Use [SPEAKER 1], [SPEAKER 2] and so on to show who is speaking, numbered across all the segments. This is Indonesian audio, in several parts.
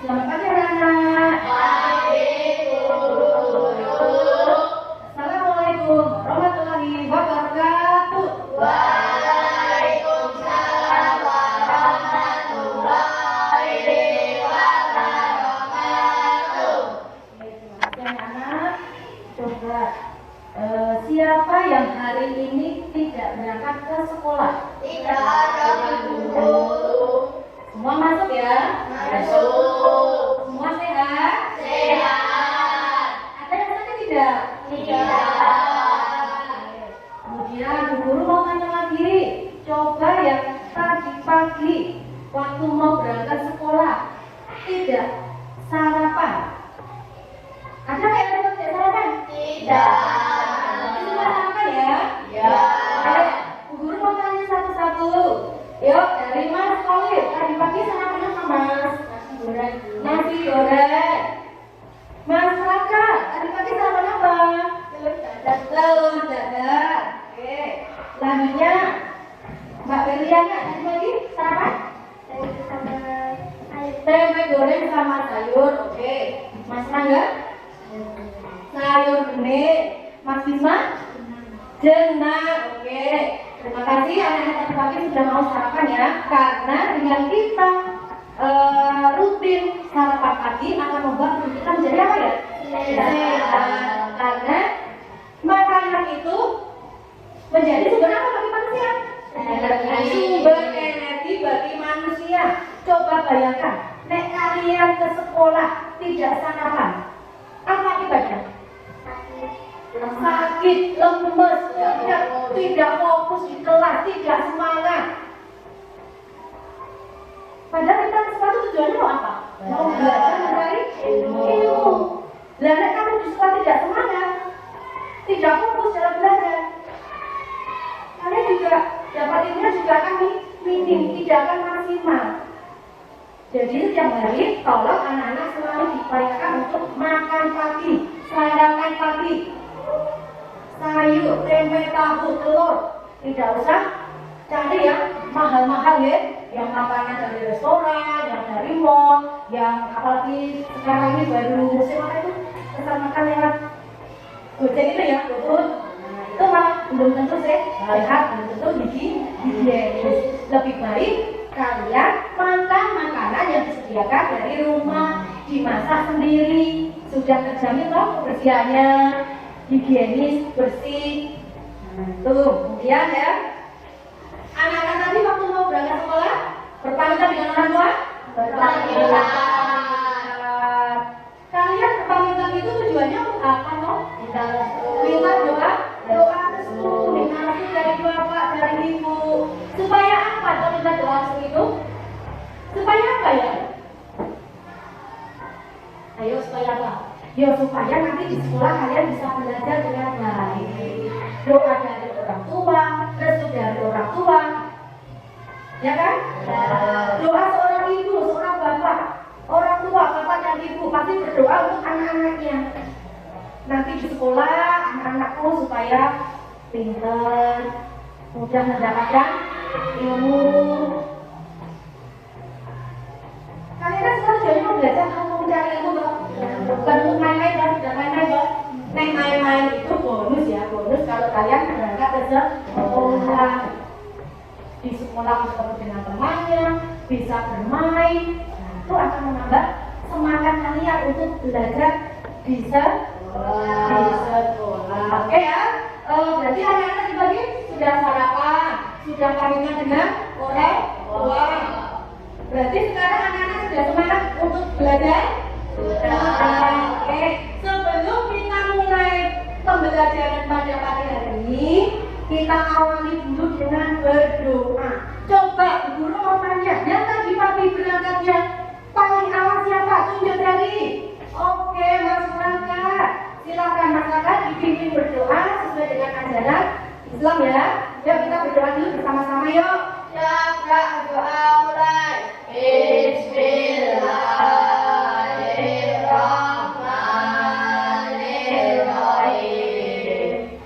[SPEAKER 1] Selamat pagi anak-anak. Assalamualaikum warahmatullahi wabarakatuh.
[SPEAKER 2] Waalaikumsalam warahmatullahi wabarakatuh.
[SPEAKER 1] Terima kasih anak-anak. Coba siapa yang hari ini tidak berangkat ke sekolah?
[SPEAKER 2] Tidak ada guru.
[SPEAKER 1] Semua masuk ya?
[SPEAKER 2] Masuk.
[SPEAKER 1] Semua sehat?
[SPEAKER 2] Sehat.
[SPEAKER 1] Ada yang sakit tidak?
[SPEAKER 2] Tidak.
[SPEAKER 1] Kemudian Bu Guru mau tanya lagi. Coba yang tadi pagi waktu mau berangkat sekolah tidak sarapan. Ada nggak yang tidak sarapan?
[SPEAKER 2] Tidak.
[SPEAKER 1] Itu nggak sarapan ya?
[SPEAKER 2] Ya.
[SPEAKER 1] Ayo, Bu Guru mau tanya satu-satu. Yuk, dari Mas Khalid. Tadi pagi sarapan apa Mas? Nasi goreng. Mas Raka, tadi pagi sarapan apa? Telur dadar. Oke. Selanjutnya Mbak Beliana, tadi pagi sarapan? Tempe goreng sama sayur. Oke. Mas Rangga? Sayur bening. Mas Bisma? Jenang. Oke. Terima kasih anak-anak tadi pagi sudah mau sarapan ya. Karena dengan kita rutin sarapan pagi akan membuat tubuh kita menjadi apa ya? Sehat. Karena makanan itu menjadi sumber apa bagi manusia? Sumber energi bagi manusia. Coba bayangkan, nek kalian ke sekolah tidak sarapan, apa akibatnya? Sakit, lemes, tidak fokus di kelas, tidak semangat. Padahal kita ke sekolah tujuannya mau apa? Mau belajar mencari ilmu. Lah nek kamu di sekolah tidak semangat, tidak fokus dalam belajar, kalian juga dapat ilmunya juga akan minim, tidak akan maksimal. Jadi setiap hari tolong anak-anak selalu diupayakan untuk makan pagi, sarapan pagi, sayur, tempe, tahu, telur. Tidak usah cari yang mahal-mahal ya, yang makanan dari restoran, yang dari mall, yang apalagi sekarang ini baru musim apa itu pesan makan lewat Gojek itu ya, GoFood. Nah, itu malah belum tentu sehat, belum tentu higienis. Lebih baik kalian makan makanan yang disediakan dari rumah, dimasak sendiri, sudah terjamin loh kebersihannya, higienis, bersih. Nah, itu kemudian ya, anak-anak tadi waktu mau berangkat sekolah berpamitan dengan orang tua?
[SPEAKER 2] Berpamitan.
[SPEAKER 1] Kalian berpamitan itu tujuannya untuk apa toh? Minta doa, doa restu, minta restu dari bapak, dari ibu. Supaya apa toh minta doa restu itu? Supaya apa ya? Ayo supaya apa? Ya supaya nanti di sekolah kalian bisa belajar dengan baik. Doa dari orang tua, restu dari orang tua, ya kan? Doa seorang ibu, seorang bapak, orang tua, bapak dan ibu pasti berdoa untuk anak-anaknya. Nanti di sekolah anak-anakku supaya pintar, mudah mendapatkan ilmu. Kalian kan sekarang jadi mau belajar, mau mencari ilmu toh? Bukan untuk main-main dan tidak main-main toh. Nek main-main itu bonus ya, bonus kalau kalian berangkat ke sekolah. Di sekolah bertemu dengan temannya, bisa bermain. Nah, itu akan menambah semangat kalian untuk belajar di sekolah. Oke ya? Berarti anak-anak dibagi sudah sarapan, sudah pamitan dengan orang tua. Berarti sekarang anak-anak sudah semangat untuk belajar? Sudah. Oke. Sebelum kita mulai pembelajaran pada pagi hari ini, kita awali dulu dengan berdoa. Coba guru mau tanya, yang tadi pagi berangkatnya paling awal siapa? Tunjuk jari. Oke, Mas Rangga. Silakan Mas Rangga dipimpin berdoa sesuai dengan ajaran Islam ya. Yuk kita berdoa dulu bersama-sama yuk.
[SPEAKER 2] Ya, doa mulai. Bismillahirrahmanirrahim.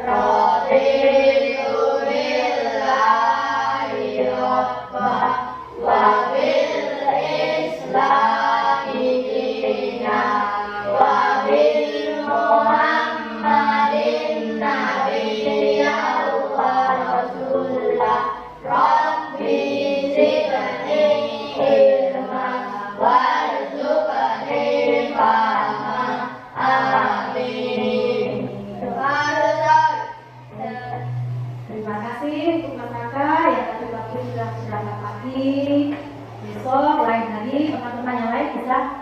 [SPEAKER 2] Raditu billahi rabbah wa bil Islam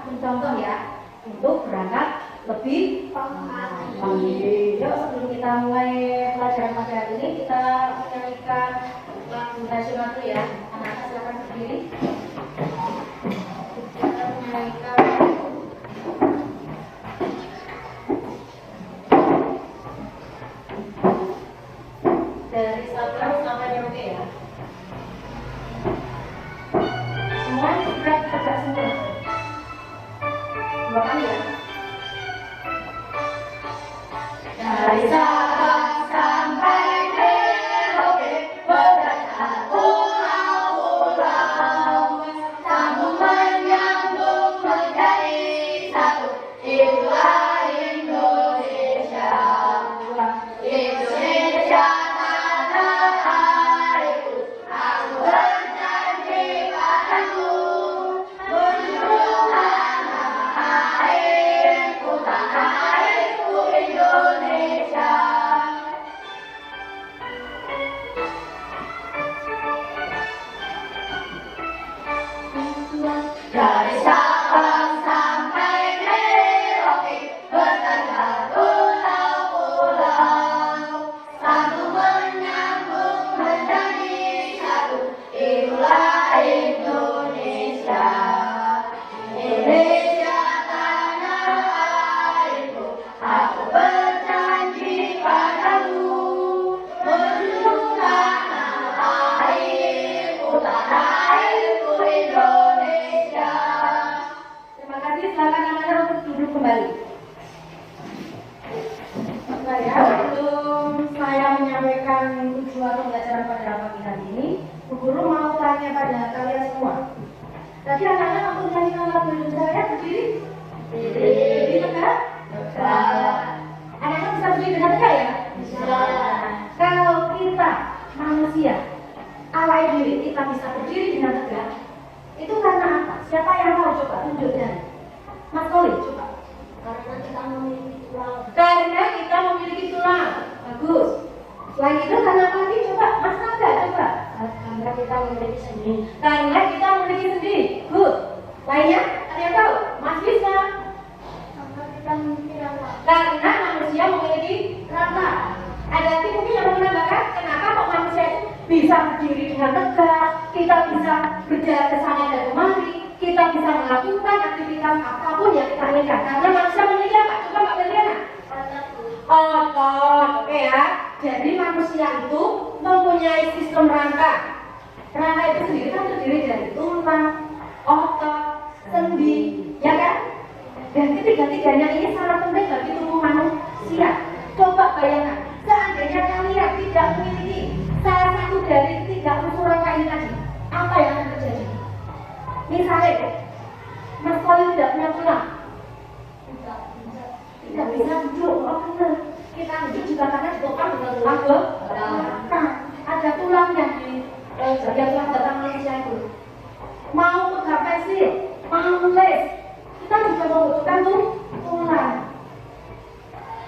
[SPEAKER 1] mencontoh ya untuk berangkat lebih pagi. Yuk sebelum kita mulai pelajaran pada hari ini kita menyanyikan lagu nasional dulu ya. Anak-anak silakan berdiri. Kita menyanyikan dari Sabang sampai Merauke ya. Semua sudah tegak semua. Dua kali ya. Dari Sabang sampai Merauke, berdatangan pulau-pulau, sambung menyambung menjadi satu. Itulah Indonesia. Indonesia tanah airku, aku berjanji padamu, menurunkan tanah airku Indonesia. Dari Sabang sampai Merauke, berdatangan pulau-pulau, sambung menyambung menjadi satu. Itulah Indonesia. Indonesia tanah airku, aku berjanji padamu, menurunkan tanah airku Indonesia. Terima kasih, silakan anak-anak untuk duduk kembali. Saya sebelum saya menyampaikan tujuan pembelajaran pada pagi hari ini, Bu Guru mau tanya pada kalian semua. Tadi anak-anak untuk menyanyikan lagu Indonesia Raya berdiri? Berdiri tegak? Anak-anak bisa berdiri dengan tegak ya? Bisa. Kalau kita manusia, Allah diri kita bisa berdiri dengan tegak, itu karena apa? Siapa yang tahu? Coba tunjukkan. Mas Koli, coba. Karena kita memiliki tulang. Karena kita memiliki tulang. Bagus. Selain itu karena apa lagi? Coba Mas Naga, coba. Karena kita memiliki sendi. Karena kita memiliki sendi. Good. Lainnya? Ada yang tahu? Mas Wisma. Karena kita memiliki rata. Karena manusia memiliki rata. Ada lagi mungkin yang mau menambahkan? Kenapa kok manusia itu bisa berdiri dengan tegak? Kita bisa berjalan ke sana dan kemari. Kita bisa melakukan aktivitas apapun yang kita inginkan. Karena manusia memiliki apa? Coba Mbak Beliana. Otot. Oke ya. Jadi manusia itu mempunyai sistem rangka. Rangka itu sendiri kan terdiri dari tulang, otot, sendi, ya kan? Dan ketiga-tiganya ini sangat penting bagi tubuh manusia. Coba bayangkan, seandainya kalian tidak memiliki salah satu dari tiga unsur rangka ini tadi, apa yang akan terjadi? Misalnya, Mas Koli tidak punya tulang, tidak bisa duduk. Oh benar, kita duduk juga karena ditopang dengan tulang belakang. Ada tulang yang di bagian tulang belakang manusia itu. Mau pegang pensil, mau nulis, kita juga membutuhkan tulang.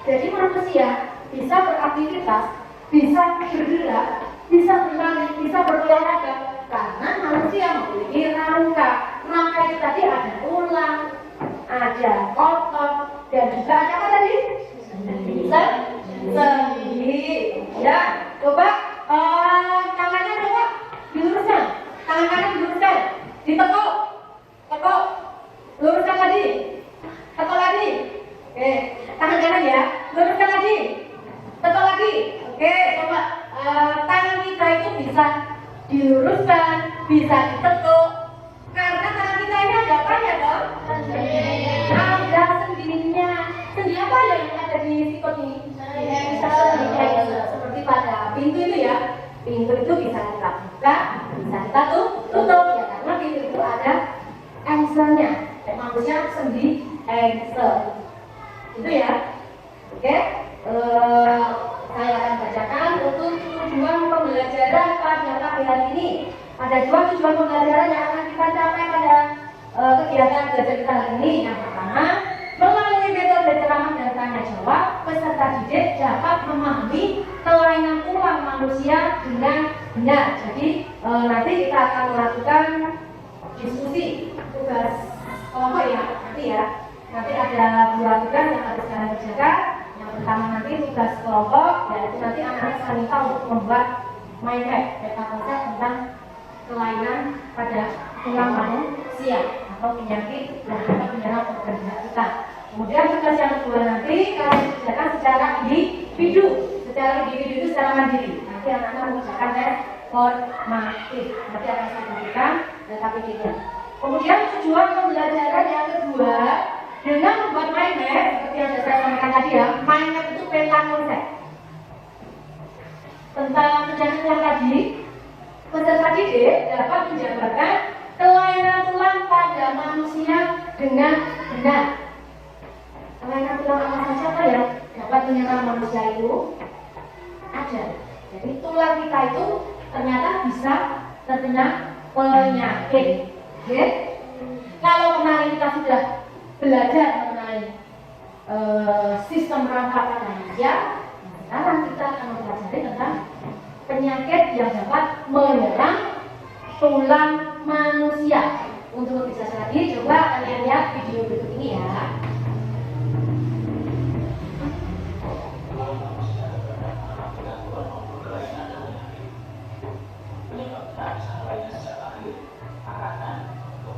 [SPEAKER 1] Jadi manusia bisa beraktivitas, bisa bergerak, bisa berlari, bisa berolahraga karena manusia memiliki rangka. Rangka itu tadi ada tulang, ada otot, dan juga ada apa tadi? Sendi. Ya, coba tangannya coba diluruskan, tangan kanan diluruskan, ditekuk, tekuk, luruskan lagi, tekuk lagi. Oke, tangan kanan ya, luruskan lagi, tekuk lagi. Oke, coba tangan kita itu bisa diluruskan, bisa ditekuk. Karena tangan kita ini ada apa ya dong? Ada sendinya. Sendi apa yang ada di sikut ini? Seperti pada pintu itu ya. Pintu itu bisa kita buka, bisa kita tutup ya, karena pintu itu ada engselnya. Maksudnya sendi engsel. Itu ya. Oke. Saya akan bacakan untuk tujuan pembelajaran pada pagi hari ini. Ada dua tujuan pembelajaran yang akan kita capai pada kegiatan belajar kita hari ini. Yang pertama, melalui metode ceramah dan tanya jawab, peserta didik dapat memahami kelainan tulang manusia dengan benar. Jadi nanti kita akan melakukan diskusi tugas kelompok ya. nanti ya. Nanti ada 2 tugas yang harus kalian kerjakan. Yang pertama nanti tugas kelompok, yaitu nanti anak-anak saya minta untuk membuat mind map peta konsep tentang kelainan pada tulang manusia atau penyakit yang dapat menyerang organ kita. Kemudian tugas yang kedua nanti kalian kerjakan secara individu. Secara individu itu secara mandiri. Nanti anak-anak mengerjakan tes formatif. Nanti akan saya berikan data PDK. Kemudian tujuan pembelajaran yang kedua dengan membuat mind map seperti yang saya sampaikan tadi ya. Mind map itu peta konsep tentang penyakit yang tadi. Peserta didik dapat menjabarkan kelainan tulang pada manusia dengan benar. Kelainan tulang apa saja Pak yang dapat menyerang manusia itu ada. Jadi tulang kita itu ternyata bisa terkena penyakit. Oke? Kalau kemarin kita sudah belajar mengenai sistem rangka pada manusia, sekarang kita akan mempelajari tentang penyakit yang dapat menyerang tulang manusia. Untuk lebih jelas lagi, coba kalian lihat video berikut ini ya.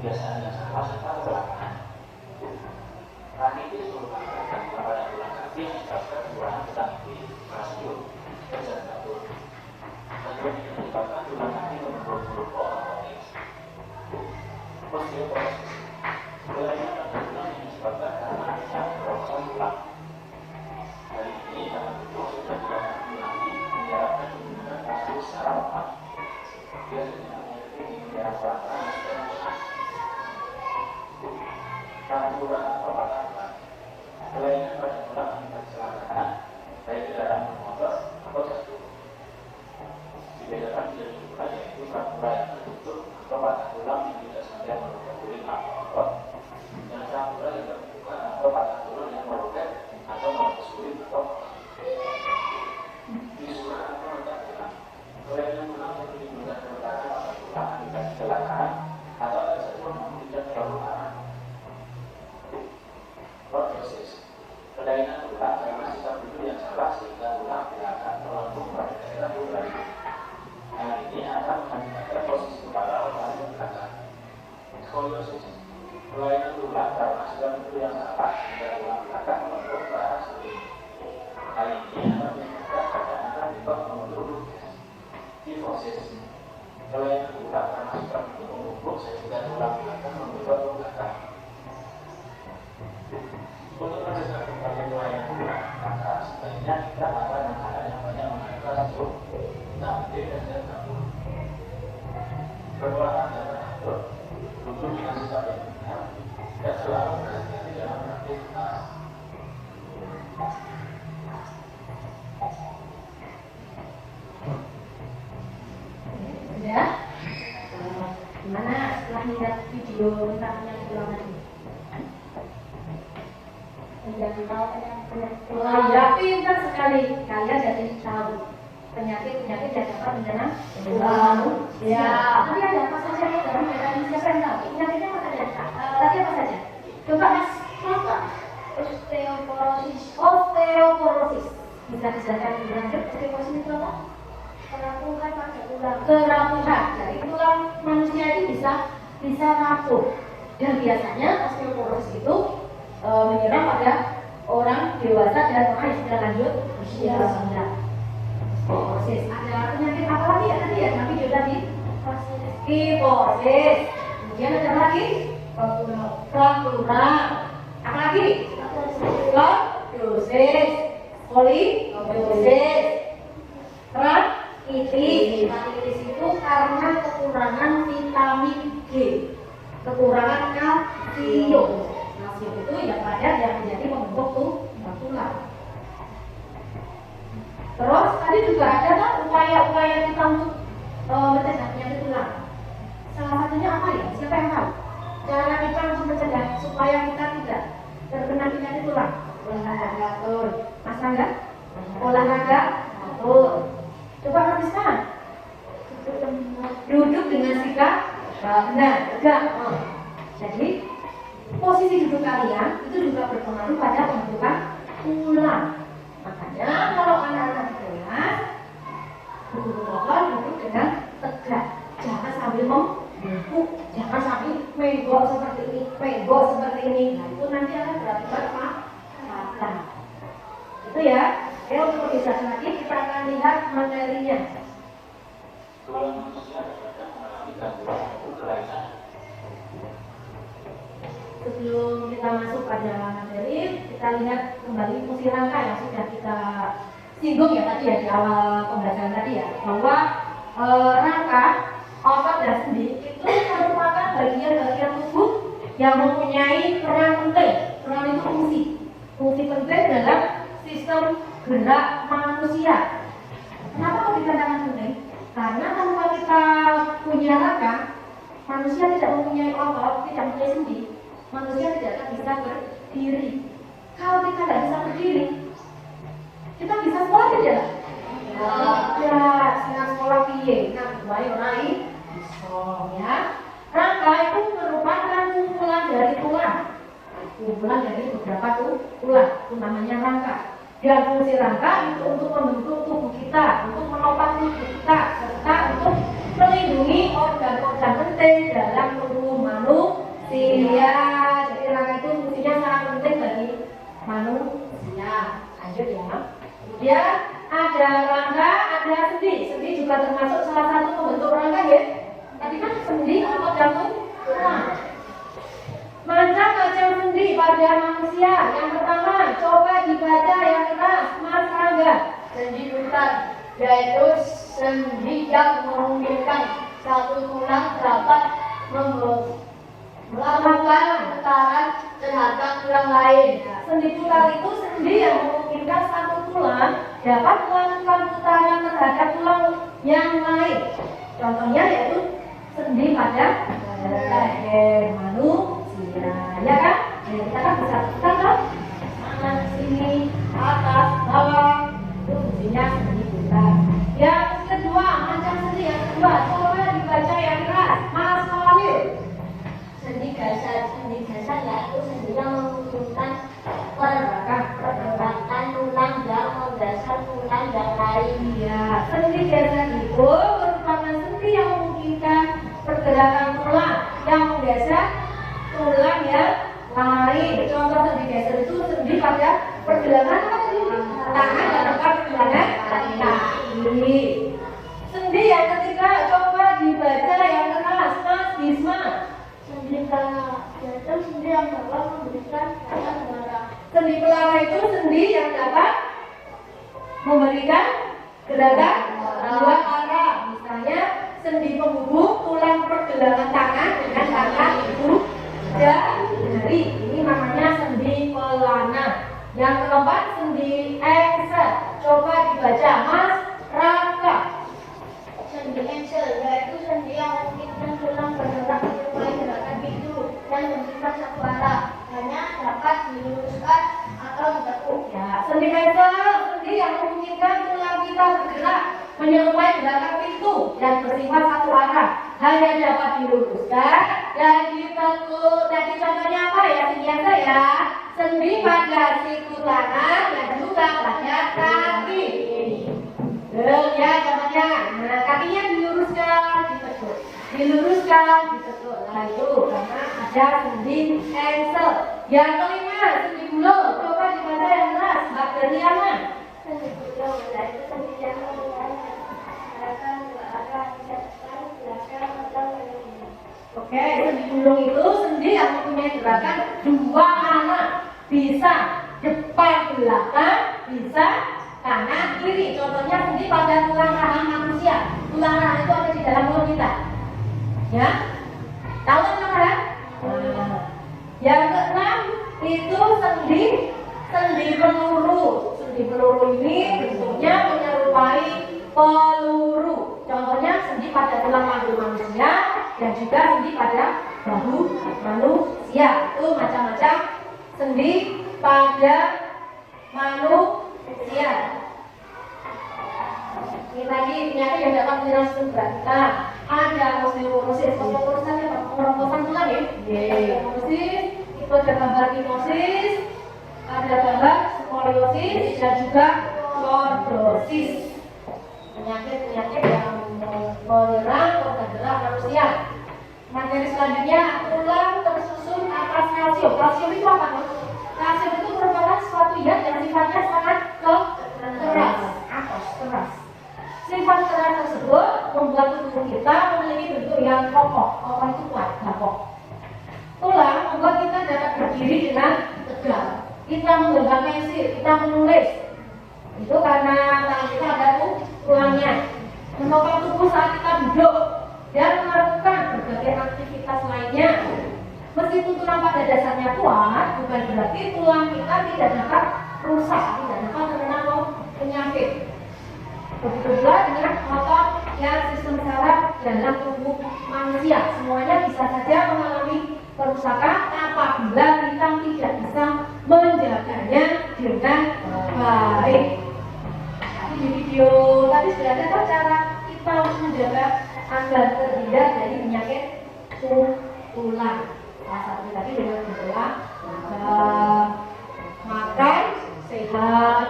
[SPEAKER 3] Kebiasaan yang salah serta kecelakaan. Ranitis merupakan gangguan pada tulang kaki yang menyebabkan kekurangan vitamin B, kalsium, dan zat batu. Gangguan ini menyebabkan tulang kaki membentuk osteoporosis. Osteoporosis kelainan pada tulang yang disebabkan karena adanya keropos tulang. Hal ini dapat sudah dilakukan menyiapkan penggunaan kasur secara tepat. Biasanya memiliki penggunaan perangkat atau patah kelainan pada tulang akibat kecelakaan, baik kendaraan bermotor atau jatuh. Dibedakan menjadi 2, yaitu fraktura yang tertutup atau patah tulang yang tidak sengaja melukai kulit atau otot, dan fraktura yang terbuka atau patah tulang yang melukai atau melukai kulit atau otot. Fisura atau retak tulang, kelainan tulang yang menimbulkan keretakan pada tulang akibat kecelakaan atau ada jatuh namun tidak terlalu parah. Protesis, kelainan tulang karena sistem tidur yang salah sehingga tulang tidak akan melengkung pada daerah tulang. Hal ini akan mengakibatkan posisi kepala orang yang belakang. Skoliosis, kelainan tulang karena sistem tidur yang salah sehingga tulang belakang melengkung ke arah samping. Hal ini akan menyebabkan keadaan tiba menurun. Kifosis, kelainan tulang karena sistem tidur menumpuk sehingga tulang belakang menurun ke belakang. Untuk mencegah berbagai kelainan tulang, maka sebaiknya kita makan makanan yang banyak mengandung sup, tabir, dan zat batu. Berolahraga teratur, duduk dengan sikap yang benar, dan selalu berhati-hati dalam beraktivitas.
[SPEAKER 1] Sudah? Gimana setelah melihat video tentang penyakit tulang tadi? Ya, pintar sekali. Kalian jadi tahu penyakit-penyakit yang dapat menyerang tulang manusia. Tadi ada apa saja ya dalam penyakit siapa yang tahu? Penyakitnya apa saja? Tadi apa saja? Coba Mas, apa?
[SPEAKER 2] Osteoporosis.
[SPEAKER 1] Osteoporosis. Bisa dijelaskan lebih lanjut? Osteoporosis itu apa?
[SPEAKER 2] Kerapuhan pada tulang.
[SPEAKER 1] Kerapuhan. Jadi tulang manusia itu bisa rapuh. Dan biasanya osteoporosis itu menyerang pada orang dewasa dan orang yang sudah lanjut usia. Osteoporosis. Ada penyakit apa lagi ya tadi ya? Nanti juga tadi kifosis. Kemudian ada apa lagi? Fraktura. Apa lagi? Skoliosis. Skoliosis. Rhinitis. Rhinitis itu karena kekurangan vitamin G, kekurangan kalsium. Kalsium itu yang padat yang menjadi pembentuk tulang. Terus tadi juga ada kan upaya-upaya kita untuk mencegah penyakit tulang. Salah satunya apa ya? Siapa yang tahu? Cara kita untuk mencegah supaya kita tidak terkena penyakit tulang. Olahraga teratur. Mas Angga? Olahraga teratur. Coba nanti sekarang. Duduk dengan sikap benar, tegak. Jadi posisi duduk kalian itu juga berpengaruh pada pembentukan tulang. Makanya kalau anak-anak di kelas duduk dengan tegak, jangan sambil membungkuk, jangan sambil menggok seperti ini, Nah, itu nanti akan berakibat fatal. Itu ya. Untuk lebih jelas lagi kita akan lihat materinya.
[SPEAKER 3] Tulang manusia terkadang mengalami gangguan kelainan.
[SPEAKER 1] Sebelum kita masuk pada materi, kita lihat kembali fungsi rangka yang sudah kita singgung ya tadi ya di awal pembelajaran tadi ya, bahwa rangka, otot dan sendi itu merupakan bagian-bagian tubuh yang mempunyai peran penting. Peran itu fungsi penting dalam sistem gerak manusia. Kenapa kok dikatakan penting? Karena tanpa kita punya rangka, manusia tidak mempunyai otot, tidak mempunyai sendi, manusia tidak akan bisa berdiri. Kalau kita tidak bisa berdiri, kita bisa sekolah tidak? Ya, senang sekolah piye? Nah, baik lain bisa ya. Rangka itu merupakan kumpulan dari tulang. Kumpulan dari beberapa tulang, itu namanya rangka. Dan fungsi rangka itu untuk membentuk tubuh kita, untuk menopang tubuh kita, serta untuk melindungi organ-organ penting dalam tubuh manusia. Jadi rangka itu fungsinya sangat penting bagi manusia. Lanjut ya. Kemudian ada rangka, ada sendi. Sendi juga termasuk salah satu pembentuk rangka ya. Tadi kan sendi, otot dan tulang. Macam-macam sendi pada manusia. Yang pertama, coba dibaca yang keras, Mas Rangga.
[SPEAKER 2] Sendi putar, yaitu sendi yang memungkinkan satu tulang dapat melakukan putaran terhadap tulang lain.
[SPEAKER 1] Sendi putar itu sendi yang memungkinkan satu tulang dapat melakukan putaran terhadap tulang yang lain. Contohnya yaitu sendi pada leher manusia, ya kan? Jadi kita kan bisa putar kan? Kanan, sini, atas, bawah, itu fungsinya sendi putar. Yang kedua, macam sendi yang kedua, coba dibaca yang keras, Mas Khalil.
[SPEAKER 2] Sendi gasat yaitu sendi yang memungkinkan pergerakan tulang yang menggeser tulang yang lain.
[SPEAKER 1] Ya, sendi gasat itu merupakan sendi yang memungkinkan pergerakan tulang yang menggeser tulang yang lain. Contoh sendi gasat itu sendi pada pergelangan tangan dan pergelangan kaki. Sendi yang ketiga, coba dibaca yang keras, Mas Bisma.
[SPEAKER 2] Sendi pelara yaitu sendi yang dapat memberikan gerakan darah.
[SPEAKER 1] Sendi pelara itu sendi yang dapat memberikan gerakan dua arah. Misalnya sendi penghubung tulang pergelangan tangan dengan tangan ibu jari. Ini namanya sendi pelana. Yang keempat, sendi engsel. Coba dibaca, Mas Raka.
[SPEAKER 2] Sendi engsel yaitu sendi yang memungkinkan tulang bergerak menyerupai gerakan pintu dan bersifat satu arah, hanya dapat diluruskan atau ditekuk.
[SPEAKER 1] Ya, sendi engsel sendi yang memungkinkan tulang kita bergerak menyerupai gerakan pintu dan bersifat satu arah, hanya dapat diluruskan dan ditekuk. Tadi contohnya apa ya, sendi engsel ya? Sendi pada siku tangan dan juga pada kaki. Ya, contohnya, nah kakinya diluruskan, ditekuk, diluruskan, ditekuk. Nah itu karena ada sendi engsel. Yang kelima, sendi bulo. Coba dibaca yang keras, Mbak Dariana.
[SPEAKER 2] Sendi bulo yaitu sendi yang memungkinkan gerakan dua arah, bisa depan, belakang, atau kiri.
[SPEAKER 1] Oke, sendi bulung itu sendi yang mempunyai gerakan dua arah, bisa depan belakang, bisa kanan kiri. Contohnya sendi pada tulang rahang manusia. Tulang rahang itu ada di dalam mulut kita. Ya, tahu kan tulang rahang? Yang keenam itu sendi peluru. Sendi peluru ini bentuknya menyerupai peluru. Contohnya sendi pada tulang panggul manusia dan juga sendi pada bahu manusia. Itu macam-macam sendi pada manusia. Ini lagi ternyata yang dapat menyerang berat kita. Ada osteoporosis. Osteoporosis apa? Pengrontosan tulang ya? Osteoporosis itu ada gambar kinosis, ada gambar skoliosis, dan juga lordosis. Penyakit-penyakit yang menyerang organ gerak manusia. Materi selanjutnya, tulang tersusun atas kalsium. Kalsium itu apa? Kalsium itu merupakan suatu zat yang sifatnya sangat keras, keras. Sifat keras tersebut membuat tubuh kita memiliki bentuk yang kokoh. Kokoh itu kuat, kokoh. Tulang membuat kita dapat berdiri dengan tegak. Kita menggenggam pensil, kita menulis. Itu karena tangan kita ada tulangnya. Menopang tubuh saat kita duduk dan melakukan berbagai aktivitas lainnya. Meskipun tulang pada dasarnya kuat, bukan berarti tulang kita tidak dapat rusak, tidak dapat terkena penyakit. Begitu pula dengan otot dan sistem saraf dalam tubuh manusia, semuanya bisa saja mengalami kerusakan apabila kita tidak bisa menjaganya dengan baik. Di video tadi sudah ada cara kita untuk menjaga agar terhindar dari penyakit tulang. Salah satunya tadi dengan makan sehat,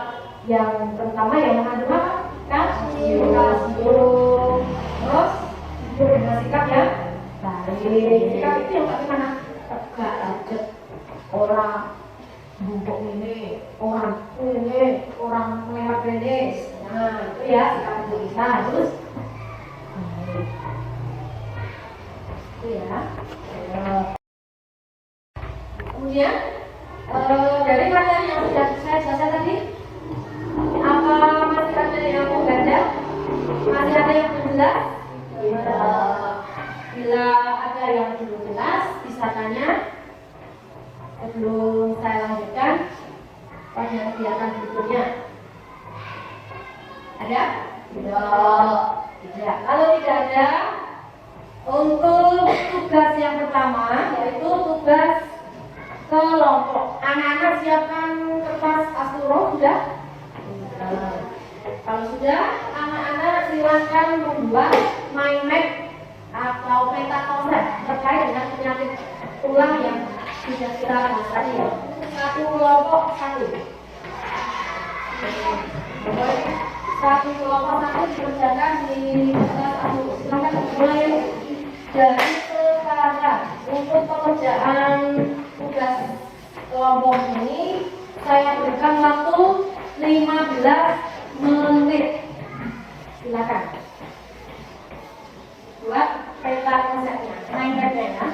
[SPEAKER 1] yang terutama yang mengandung apa? Kalsium, terus hidup dengan sikap yang baik. Sikap itu yang bagaimana? Tegak aja, orang bungkuk ini, orang melewat beres. Nah itu ya sikap itu kita terus itu ya. Kemudian dari materi yang sudah saya jelaskan tadi, apa masih ada yang mau ganjal? Masih ada yang belum jelas? Bila ada yang belum jelas, bisa tanya sebelum saya lanjutkan pada kegiatan berikutnya. Ada? Tidak. Kalau tidak ada, untuk tugas yang pertama yaitu tugas kelompok. Anak-anak siapkan kertas asturo sudah? Kalau sudah, anak-anak silakan membuat mind map atau peta konsep terkait dengan penyakit tulang yang sudah kita bahas tadi ya. Satu kelompok satu. Satu kelompok satu dikerjakan di kertas asturo. Silakan mulai dari sekarang. Untuk pekerjaan tugas kelompok ini saya berikan waktu 15 menit. Silakan buat peta konsepnya, main ya.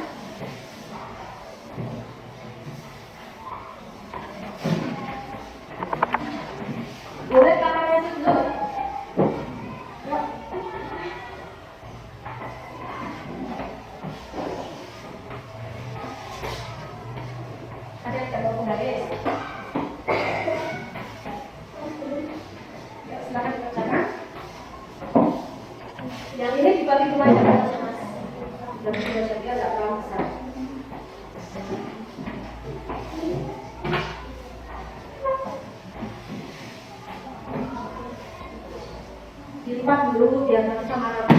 [SPEAKER 1] Boleh kameranya dulu. Ada yang mau penggaris? Ya, silakan dikerjakan. Yang ini dibagi dua ya, mas. Dan sudah jadi agak terlalu besar. Dilipat dulu biar nanti sama rata.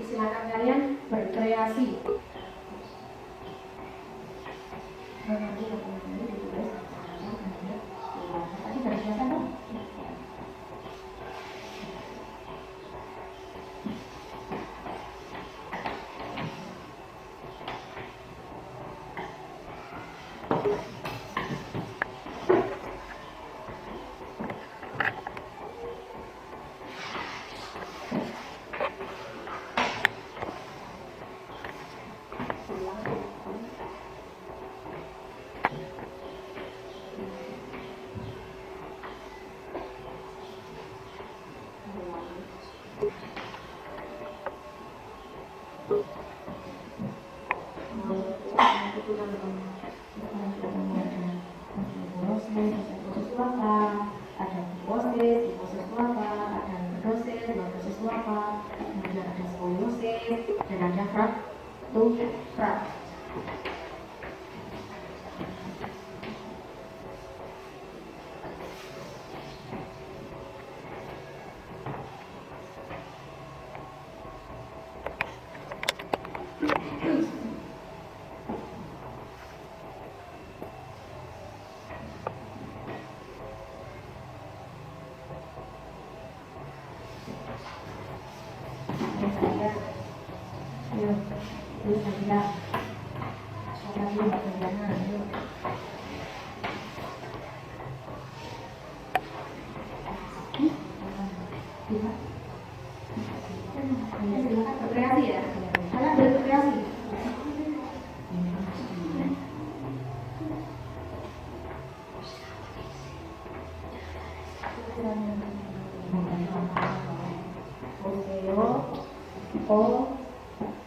[SPEAKER 1] Silakan kalian berkreasi. Tadi berkreasi dong.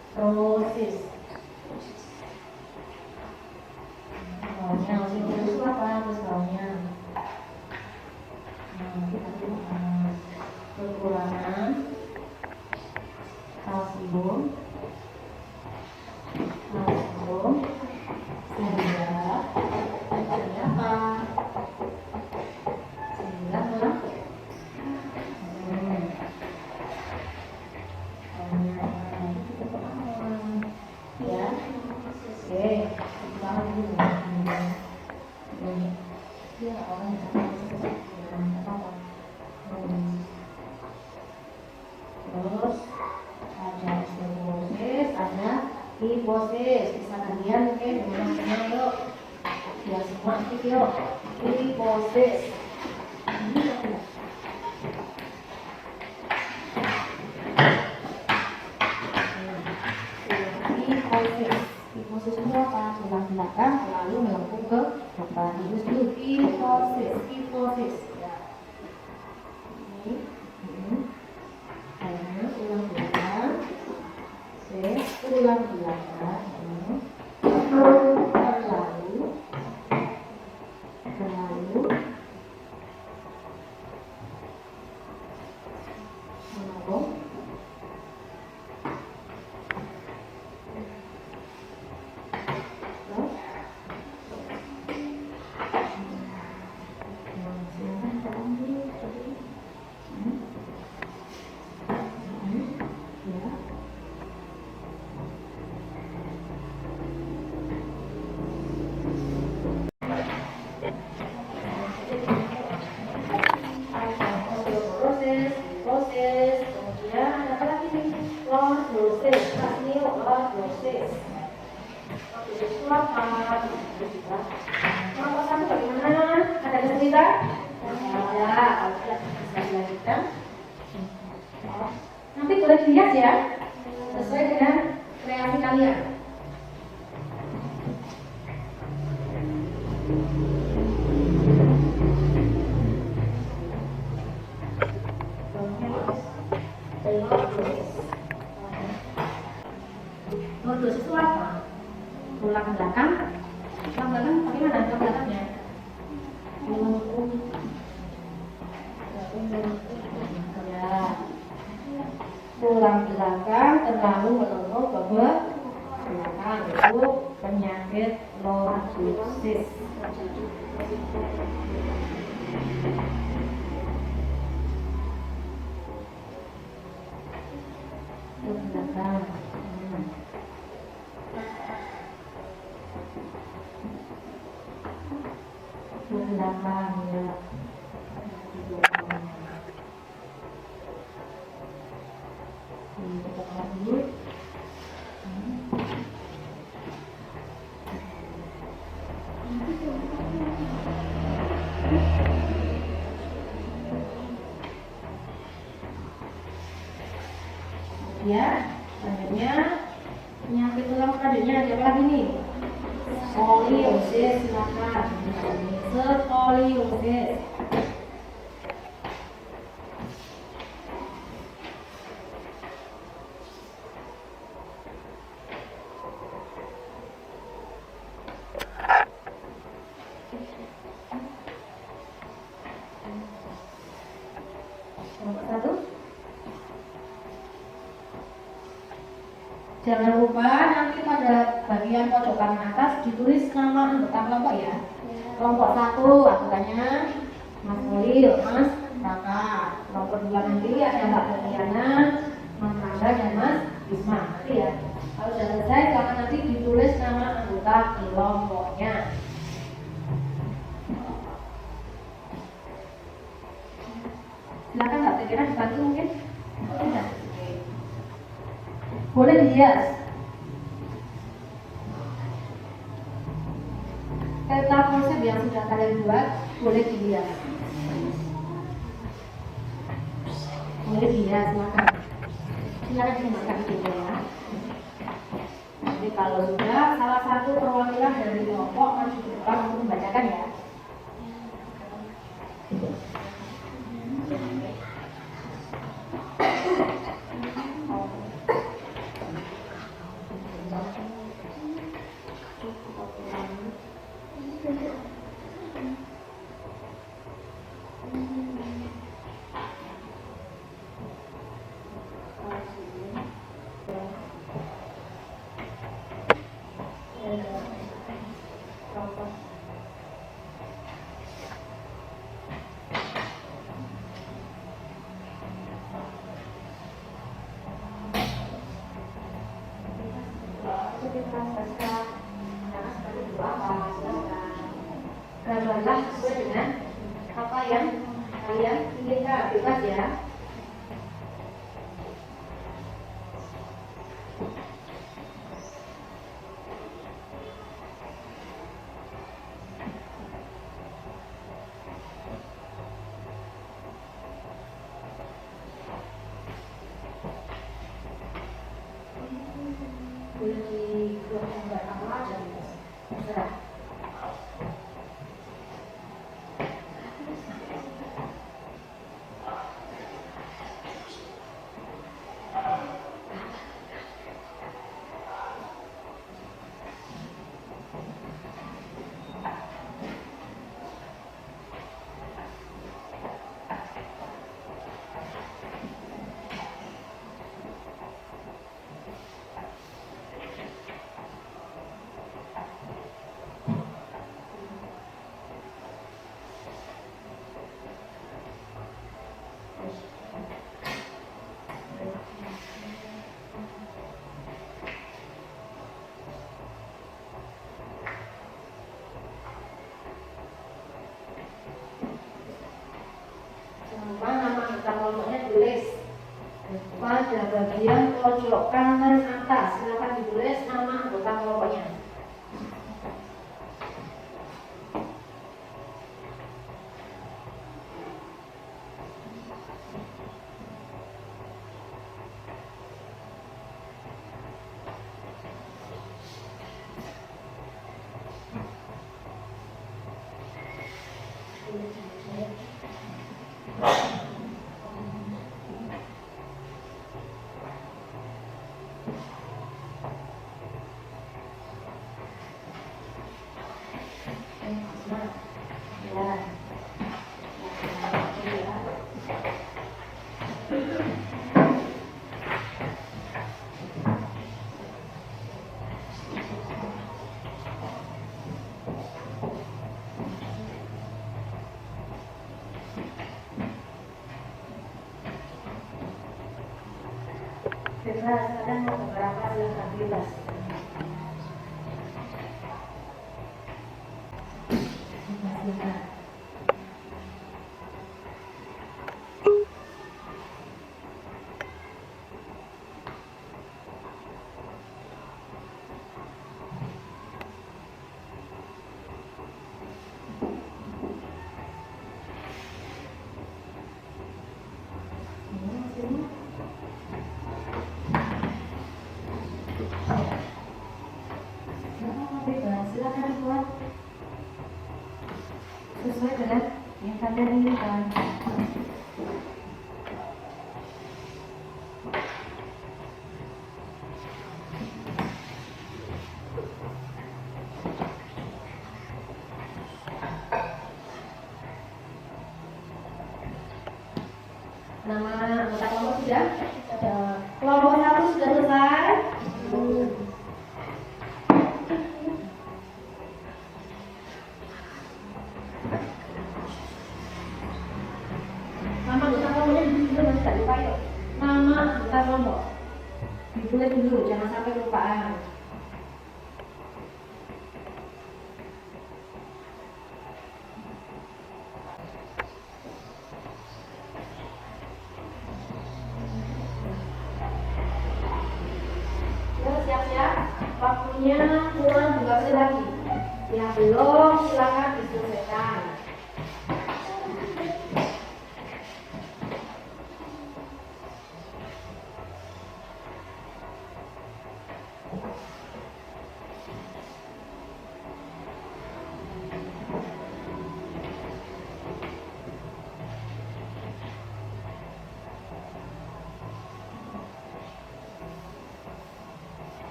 [SPEAKER 1] Osteoporosis. Bawahnya osteoporosis itu apa? Terus bawahnya kekurangan kalsium sehingga apa? Sehingga ya, oke, kita dulu. Ya, orang terus ada osteoporosis, ada kifosis. Bisa kalian mungkin mengulanginya yuk. Biar semua aktif yuk. Kifosis. Kifosis itu apa? Tulang belakang lalu melengkung ke depan. Terus dulu kifosis. Ya. Ini tulang belakang. Tulang belakang. Terlalu melengkung. Nanti boleh dilihat ya, sesuai dengan kreasi kalian. Lordosis itu apa? Tulang belakang bagaimana tulang belakangnya? Ya, tulang belakang terlalu melengkung ke belakang, itu penyakit lordosis. Belakang. Belakang ya. Ya, selanjutnya penyakit tulang selanjutnya ada apa lagi nih? Skoliosis, silakan. Skoliosis. Nomor 1. Jangan lupa nanti pada bagian pojokan atas ditulis nama anggota kelompok ya. Kelompok 1 anggotanya Mas Holil, Mas Raka. Kelompok 2 nanti ada Mbak Tatiana, Mas Rangga dan Mas Bisma. Nanti ya. Kalau sudah selesai silakan nanti ditulis nama anggota kelompoknya. Silakan Mbak Tatiana dibantu mungkin. Tidak. Boleh dihias. Peta konsep yang sudah kalian buat boleh dihias. Boleh dihias, silakan. Silakan dimakan video ya. Jadi kalau sudah salah satu perwakilan dari kelompok maju ke depan untuk membacakan ya. pasca. Karena seperti itu apa? Silakan. Gambarlah sesuai dengan apa yang kalian inginkan, bebas ya. Boleh dibuat gambar apa aja gitu. Terserah. Nama anggota kelompoknya tulis pada bagian pojok kanan atas. Silakan ditulis nama anggota kelompoknya. Bebas, kadang mau beberapa silakan bebas. Silakan. Silakan dibuat sesuai dengan yang kalian inginkan. Nama anggota kelompok sudah? Kelompok 1 sudah selesai? Nama anggota kelompoknya ditulis dulu, tidak lupa yuk. Nama anggota kelompok ditulis dulu, jangan sampai kelupaan. Siap-siap, waktunya kurang 2 menit lagi. Yang belum silakan diselesaikan.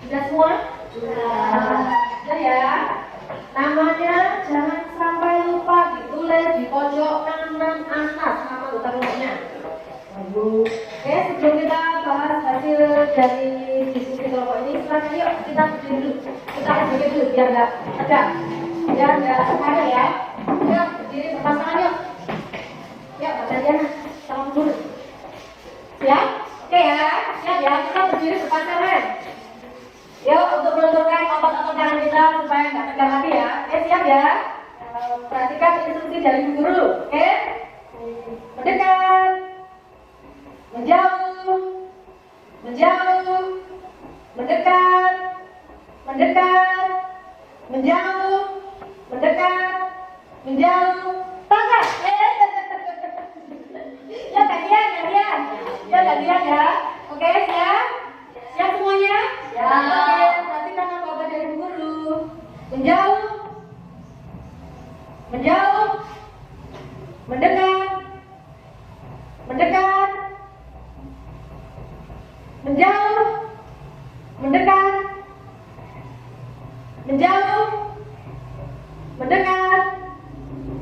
[SPEAKER 1] Sudah semua? Nah, ya. Namanya jangan sampai lupa ditulis di pojok kanan atas nama anggota kelompoknya. Oke, sebelum kita bahas hasil dari diskusi kelompok ini, silakan yuk kita berdiri dulu. Kita berdiri dulu biar nggak tegang, biar nggak ada ya. Yuk berdiri berpasangan yuk. Yuk, Mbak Diana, salam dulu. Siap? Oke ya, siap ya. Kita berdiri berpasangan. Yuk untuk meluruskan otot-otot tangan kita supaya nggak tegang lagi ya. Oke, siap ya. Perhatikan instruksi dari Bu Guru. Oke? Mendekat, menjauh, menjauh, mendekat, mendekat, menjauh, mendekat, menjauh, tangkap. Ya gantian, gantian. Ya gantian ya. Oke, siap? Siap semuanya? Ya. Oke, perhatikan apa dari Bu Guru. Menjauh, menjauh, mendekat, mendekat, menjauh, mendekat, menjauh, mendekat,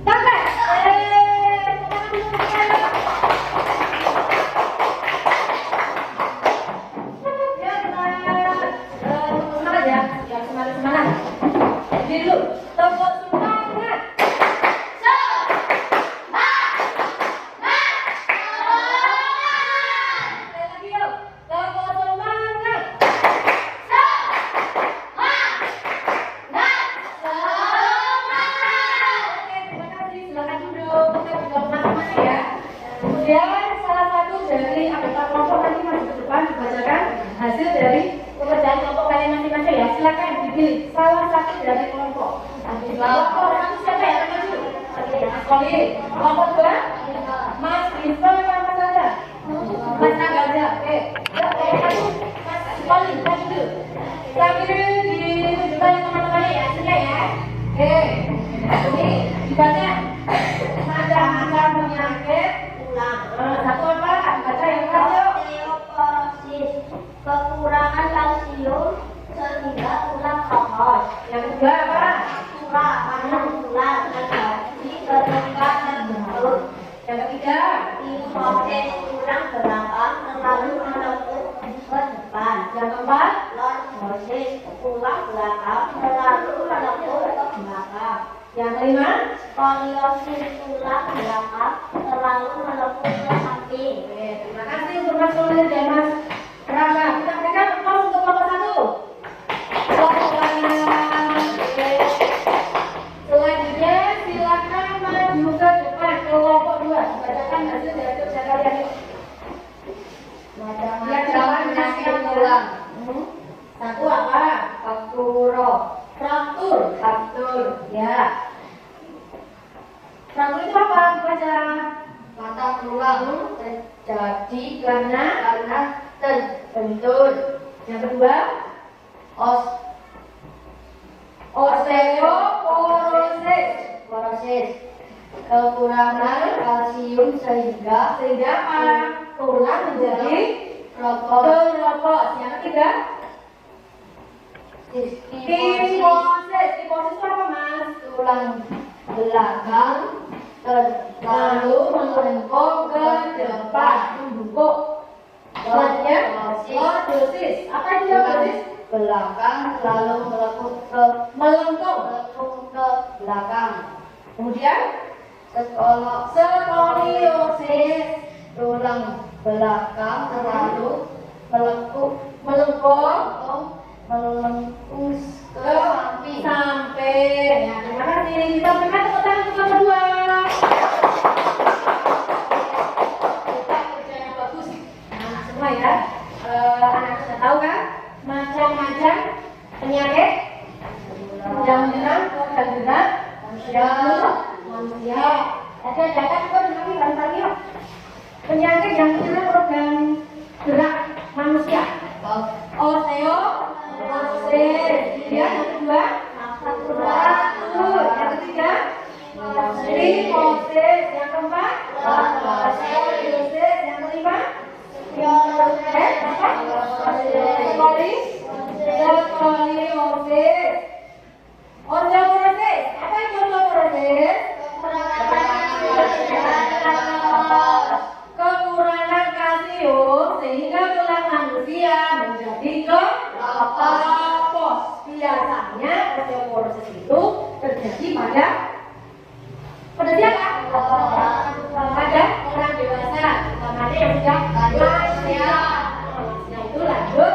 [SPEAKER 1] tangkap. Jadi dulu, tepuk semangat. Hasil dari pekerjaan kelompok kalian masing-masing ya, silakan dipilih salah satu dari kelompok. Kelompok satu siapa ya? Mas Koli. Kelompok dua? Mas Rizko apa Mas Angga? Mas Angga aja. Oke. Mas Koli, maju dulu. Sambil ditunjukkan teman-temannya ya, sudah ya. Oke. Ini dibaca. Macam-macam penyakit. Satu apa? Baca yang keras yuk.
[SPEAKER 2] Kekurangan kalsium sehingga tulang krohos.
[SPEAKER 1] Yang kedua apa?
[SPEAKER 2] Kurang panas tulang dan gaji berdekat dan berut.
[SPEAKER 1] Yang ketiga?
[SPEAKER 2] Proses tulang belakang terlalu melengkung ke depan.
[SPEAKER 1] Yang keempat?
[SPEAKER 2] Lordosis tulang belakang terlalu melengkung ke belakang.
[SPEAKER 1] Yang kelima?
[SPEAKER 2] Skoliosis tulang belakang terlalu melengkung ke samping.
[SPEAKER 1] Oke, terima kasih untuk Mas Koli dan Mas Rangga. Kita berikan aplaus untuk kelompok satu. Selanjutnya silakan maju ke depan kelompok dua. Bacakan hasil dari kerja kalian yuk.
[SPEAKER 2] Macam-macam penyakit tulang.
[SPEAKER 1] Satu apa? Fraktur. Ya. Fraktur itu apa? Baca.
[SPEAKER 2] Patah tulang
[SPEAKER 1] Terjadi karena terbentur. Yang kedua, osteoporosis. Kekurangan kalsium sehingga apa? Tulang menjadi keropos. Yang ketiga, kifosis. Kifosis itu apa Mas?
[SPEAKER 2] tulang belakang
[SPEAKER 1] Lalu melengkung ke depan, membungkuk. Selanjutnya, lordosis. Apa itu lordosis?
[SPEAKER 2] belakang lalu melengkung ke belakang.
[SPEAKER 1] Kemudian,
[SPEAKER 2] Skoliosis tulang belakang terlalu melengkung ke
[SPEAKER 1] samping. Ya, terima kasih. Kita berikan tepuk tangan untuk yang kedua. Kita kerja yang bagus. Nah, semua ya. Anak sudah tahu kan? Macam-macam penyakit yang menyerang dan berat manusia. Ada data juga lagi barangkali ya. Penyakit yang menyerang organ gerak manusia. Osteoporosis. Kemudian yang kedua, fraktur. Yang ketiga, kifosis. Yang keempat, skoliosis. Yang kelima, skoliosis. usia lansia. Itu lanjut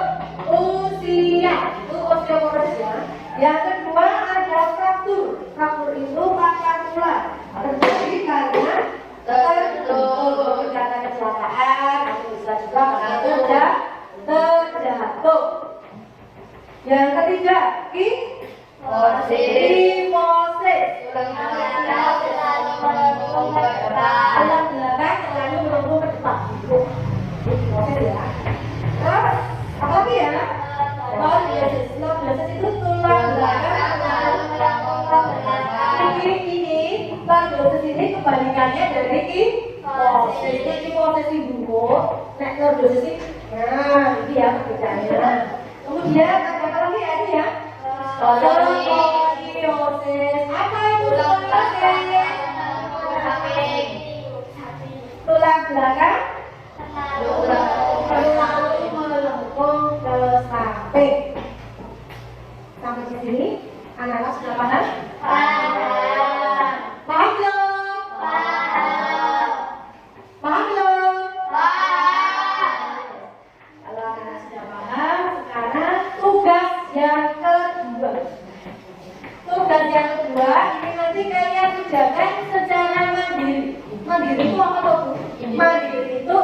[SPEAKER 1] usia, itu osteoporosis ya. Yang kedua ada fraktur. Fraktur itu patah tulang terjadi karena terbentur karena kecelakaan, atau bisa juga karena terjatuh. Yang ketiga kimosis. Tulang belakang selalu melengkung ke depan. Kimosis ya. Terus apa lagi ya? Lordosis. Lordosis itu tulang belakang selalu melengkung ke belakang. Ini lordosis ini kebalikannya dari kimosis. Ini kimosis bungkuk, nek lordosis ini. Nah, ini ya perbedaannya. Kemudian ada apa lagi ya ini ya? Skoliosis. Apa itu skoliosis? Tulang belakang selalu melengkung ke samping. Sampai di sini anak-anak sudah paham? Paham belum? Paham belum? Kalau anak-anak sudah paham, sekarang tugas yang kedua. Tugas yang kedua ini nanti kalian kerjakan secara mandiri. Mandiri itu apa tuh? Mandiri itu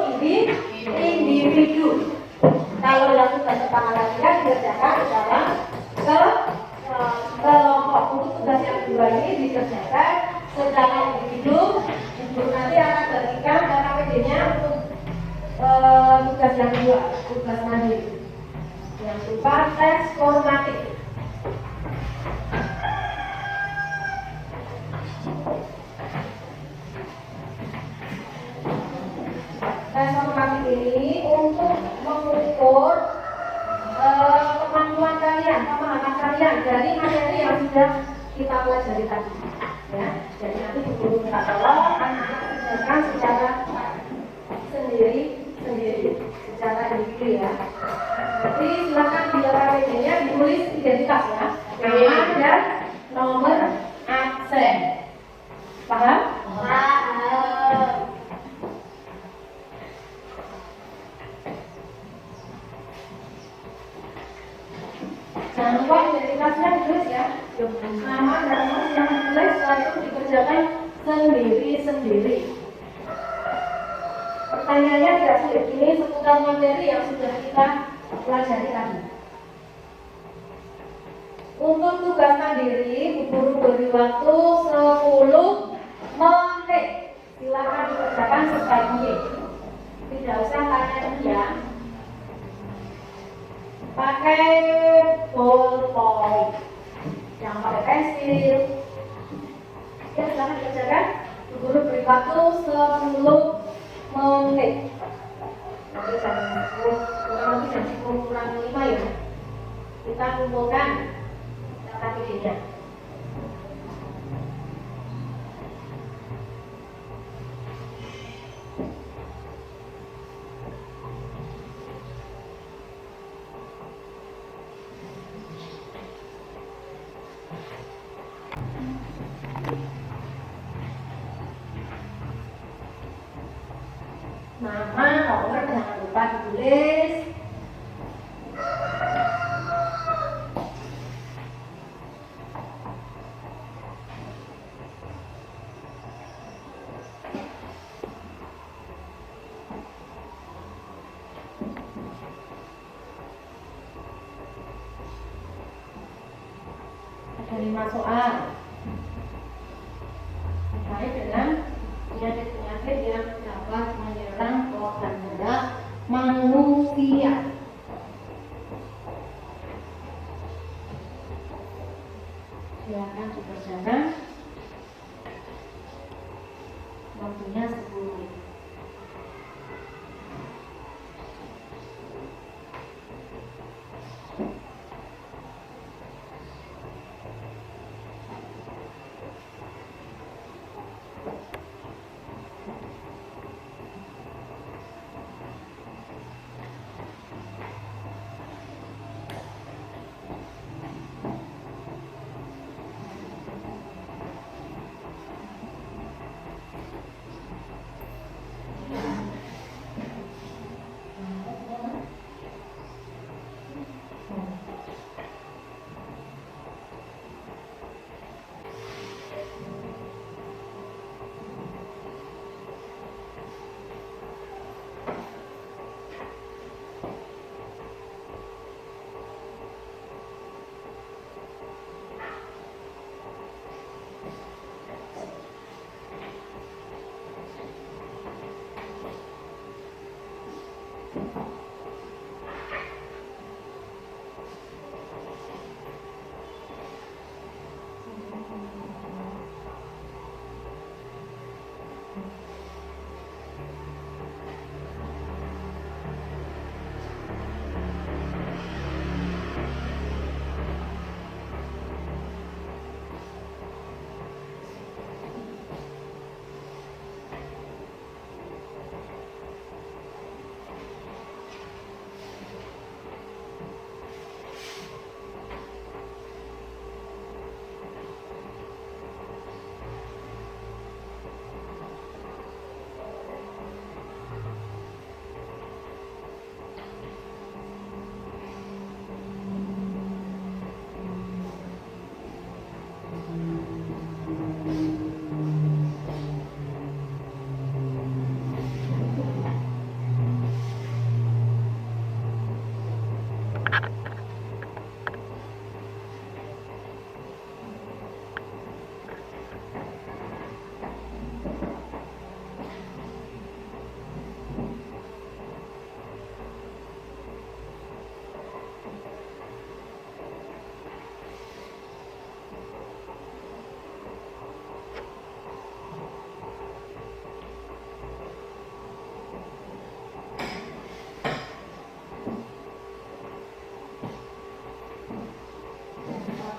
[SPEAKER 1] individu. Kalau yang tugas pertama kalian dikerjakan secara kelompok. Untuk tugas yang kedua ini dikerjakan secara individu. Ibu nanti akan bagikan KKPD-nya untuk tugas yang kedua, tugas mandiri yang berupa tes formatif. Tes formatif ini untuk mengukur kemampuan kalian, pemahaman kalian dari materi yang sudah kita pelajari tadi. Ya, jadi nanti guru minta tolong anak-anak kerjakan secara sendiri, secara individu ya. Nanti silakan di KKPD-nya ditulis identitas ya, nama dan nomor absen. Paham?
[SPEAKER 2] Paham.
[SPEAKER 1] Jangan lupa identitasnya ditulis ya. Nama dan nomor yang ditulis setelah itu dikerjakan sendiri. Pertanyaannya tidak sulit, ini seputar materi yang sudah kita pelajari tadi. Untuk tugas mandiri, guru beri waktu 10 menit. Silakan dikerjakan sebaik mungkin. Tidak usah tanya dia. Pakai ballpoint, yang pakai pensil. Ya, silakan dikerjakan. Guru beri waktu 10 menit. Nanti jam 10, kurang lebih jam 10 kurang 5 ya. Kita kumpulkan data videonya. Nama, nomor jangan lupa ditulis. Ada 5 soal terkait dengan penyakit-penyakit yang dapat menyerang organ darah manusia. Silakan dikerjakan. Waktunya 10 menit.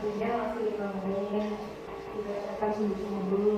[SPEAKER 1] Waktunya masih 5 menit. Dibacakan sungguh-sungguh dulu.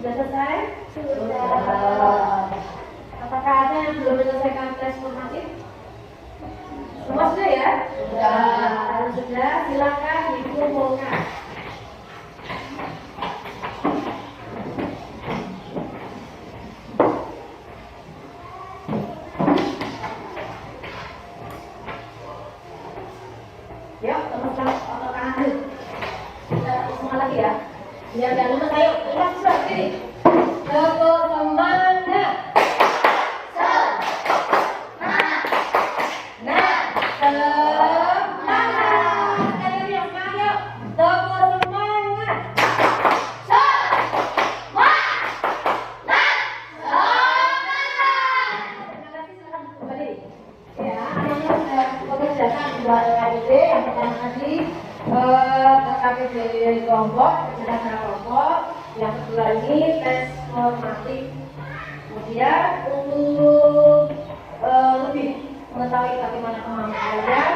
[SPEAKER 1] Sudah selesai?
[SPEAKER 2] Sudah.
[SPEAKER 1] Apakah ada yang belum menyelesaikan tes formatif? Semua sudah ya?
[SPEAKER 2] Sudah.
[SPEAKER 1] Kalau sudah, silakan dikumpulkan. Yuk, teman-teman, otot kanan dulu. Kita semua lagi ya. Biar jangan lupa, ayo, lepas sudah, sini. Tepuk semangat. Kelompok, penjelasan kelompok. Yang kedua ini tes formatif. Kemudian untuk lebih mengetahui bagaimana kemampuan kalian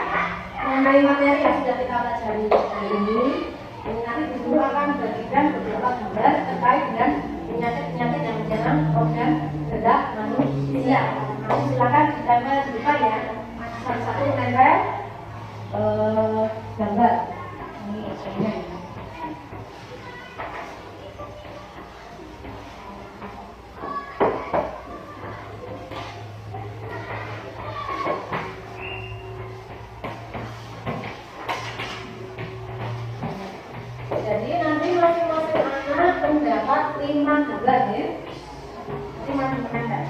[SPEAKER 1] mengenai materi yang sudah kita pelajari hari ini nanti di guru akan memberikan beberapa gambar terkait dengan penyakit-penyakit yang menyerang organ bedah manusia. Nanti silakan ditempel di depan ya, satu-satu menempel gambar. Ini hasilnya. Jadi nanti masing-masing anak mendapat 5 gambar ya. Nanti masih menempel.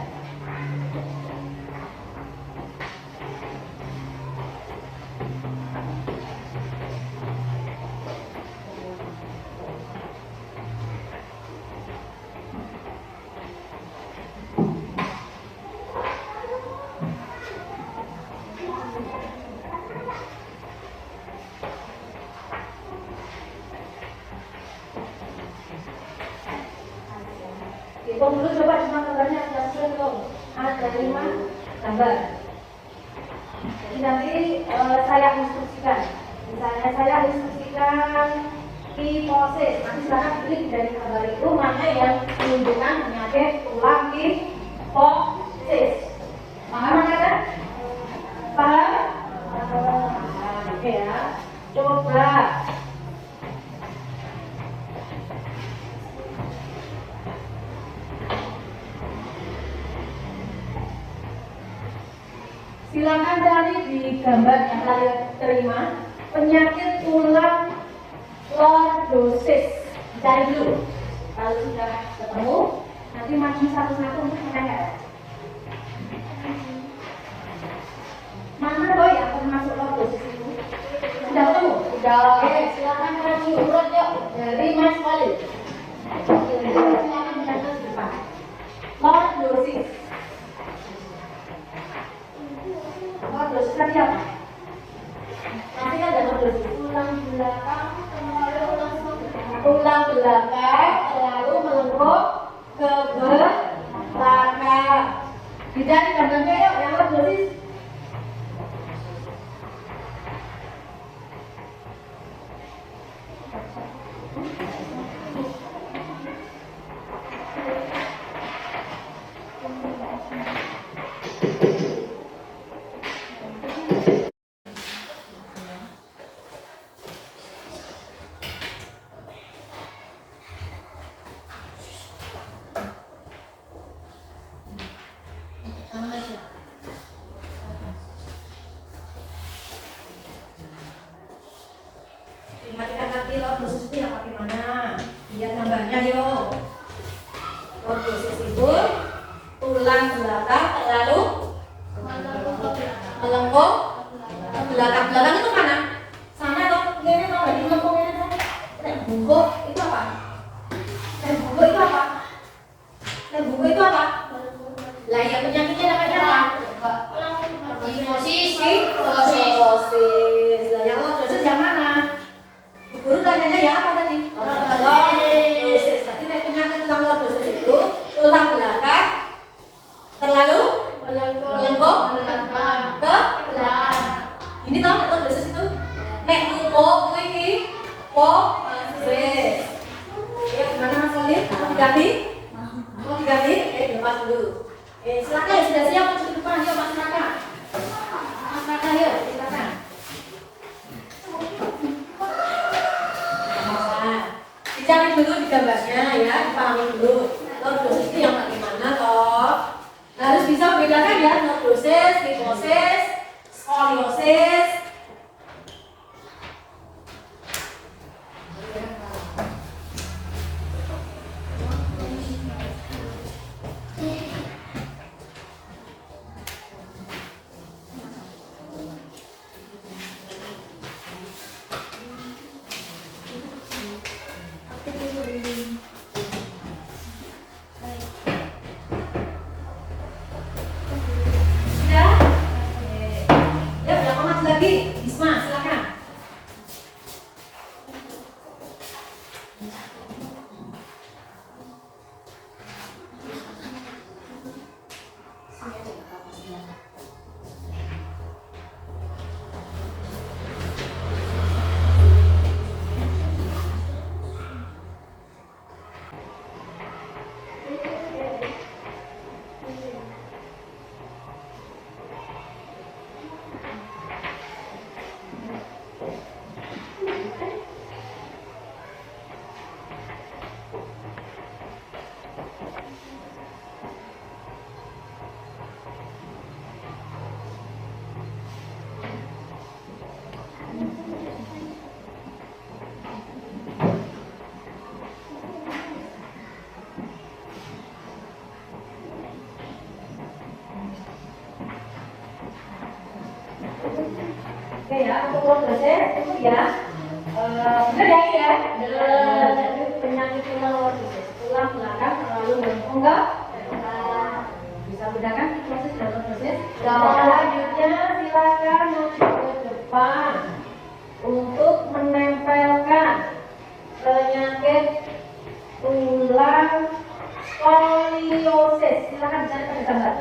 [SPEAKER 1] Hitung dulu coba cuma gambarnya ada hitung. Ada 5 gambar. Jadi nanti saya instruksikan. Misalnya saya instruksikan kifosis. Nanti silakan pilih dari gambar itu mana yang menunjukkan penyakit tulang kifosis. Paham kan? Paham? Oke ya. Coba. Silakan cari di gambar yang kalian terima penyakit tulang lordosis. Cari dulu. Kalau sudah ketemu, nanti maju satu-satu untuk menempel. Mana boy yang termasuk lordosis itu? Sudah ketemu? Sudah. Oke, silakan maju urut yuk dari Mas Khalil. Silakan menempel di depan. Lordosis. Lordosis tadi apa? Nanti kan ada lordosis tulang belakang, lalu melengkung ke belakang. Tidak di gambarnya yuk yang lordosis. Perhatikan nanti lordosis itu yang bagaimana? Lihat gambarnya yuk. Lordosis itu tulang belakang lalu melengkung ke belakang. Belakang itu mana? Sana toh? Ini toh nggak di melengkung ini toh? Bungkuk itu apa? Bungkuk itu apa? Bungkuk itu apa? Lah ya penyakitnya namanya apa? Kifosis. Lah yang lordosis yang mana? Guru tanyanya ya apa tadi? Lordosis. Tadi penyakit tulang lordosis itu tulang belakang terlalu melengkung ke belakang. Ini tahu nggak lordosis itu? Nek bungkuk ini kifosis. Ya gimana Mas Khalil? Ganti?
[SPEAKER 4] diganti, dilepas dulu. Silakan ya, sudah siap masuk ke depan, yuk Mas Raka. Mas Raka yuk, silakan. Dicari dulu di gambarnya ya, dipahami dulu. Lordosis itu yang bagaimana toh? Harus bisa membedakan ya, lordosis, kifosis, skoliosis. Oke ya, untuk lordosis itu ya, benar ya, jadi penyakit tulang lordosis, tulang belakang terlalu membengkak, bisa bedakan kifosis dan lordosis. Selanjutnya silakan maju ke depan untuk menempelkan penyakit tulang skoliosis. Silakan cari pada gambar.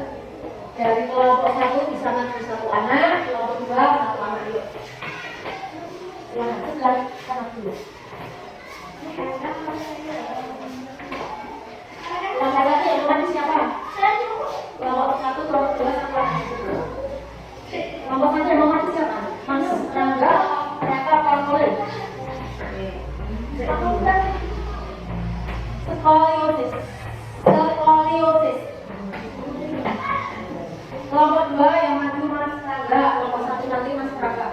[SPEAKER 4] Dari kelompok 1 bisa maju satu anak, kelompok 2 satu anak yuk. Silakan sebelah anak dulu. Langkah lagi yang maju siapa? Kelompok 1, kelompok 2 satu anak dulu. Kelompok 1 yang mau maju siapa? Mas Rangga, Raka, Pangolin. Skoliosis. Skoliosis. Kelompok 2 yang maju Mas Rangga, kelompok 1 nanti Mas Rangga.